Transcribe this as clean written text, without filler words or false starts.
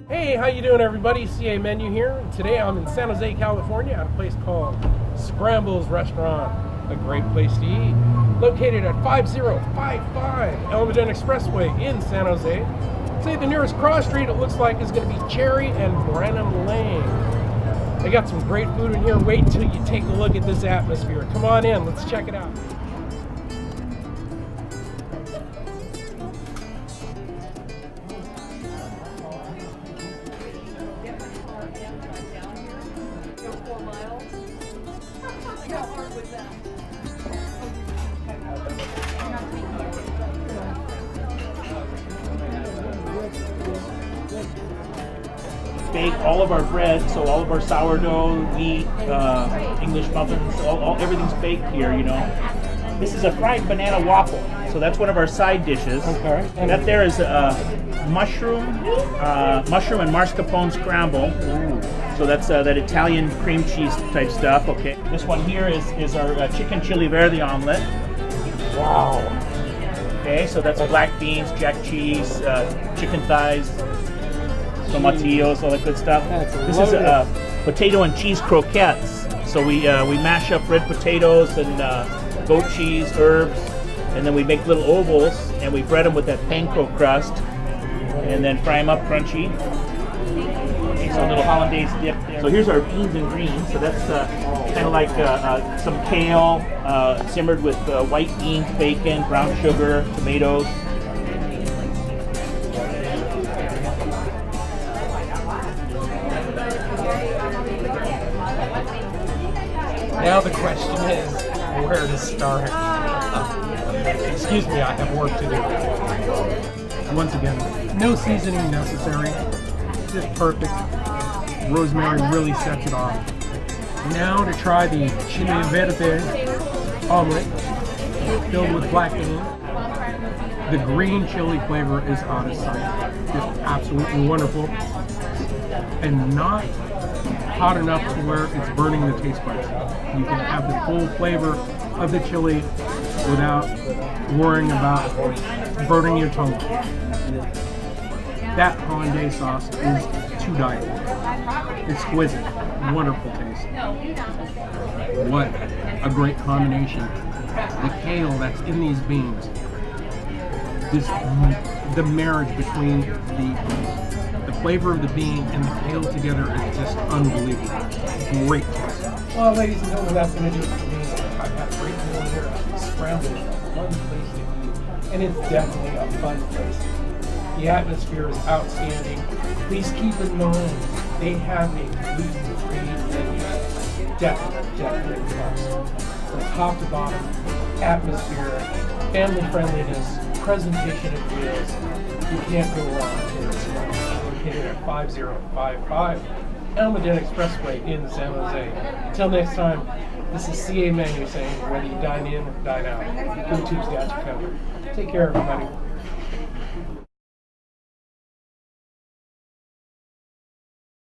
Hey, how you doing, everybody? CA Menu here. Today I'm in San Jose, California at a place called Scramblez Restaurant. A great place to eat. Located at 5055 Elmendon Expressway in San Jose. Say the nearest cross street it looks like is going to be Cherry and Branham Lane. They got some great food in here. Wait till you take a look at this atmosphere. Come on in, let's check it out. Bake all of our bread, so all of our sourdough, wheat, English muffins, everything's baked here, you know. This is a fried banana waffle, so that's one of our side dishes. Okay. And that there is a mushroom and mascarpone scramble. So that's that Italian cream cheese type stuff. Okay. This one here is our chicken chili verde omelet. Wow. Okay, so that's black beans, jack cheese, chicken thighs, tomatillos, all that good stuff. This is potato and cheese croquettes. So we mash up red potatoes and goat cheese, herbs, and then we make little ovals and we bread them with that panko crust, and then fry them up crunchy. Okay, so a little hollandaise dip there. So here's our beans and greens. So that's kind of like some kale simmered with white beans, bacon, brown sugar, tomatoes. Now the question is, where to start? Excuse me, I have work to do. Once again, no seasoning necessary. Just perfect. Rosemary really sets it off. Now to try the chili verde omelet filled with black beans. The green chili flavor is out of sight. Just absolutely wonderful. And not hot enough to where it's burning the taste buds. You can have the full flavor of the chili without worrying about burning your tongue. That hollandaise sauce is to die for. Exquisite, wonderful taste. What a great combination. The kale that's in these beans, the marriage between the flavor of the bean and the kale together is just unbelievable. Great taste. Well, ladies and gentlemen, that's going to do it for me. I've had a great meal here at Scramblez. A fun place to eat, and it's definitely a fun place. The atmosphere is outstanding. Please keep in mind they have a gluten-free menu. Definitely plus. From top to bottom, atmosphere, family friendliness, presentation of meals. You can't go wrong here at Scramblez. Located at 5055 Elmendon Expressway in San Jose. Until next time, this is CA Menu saying, whether you dine in or dine out, go Tuesday at your cover. Take care, everybody.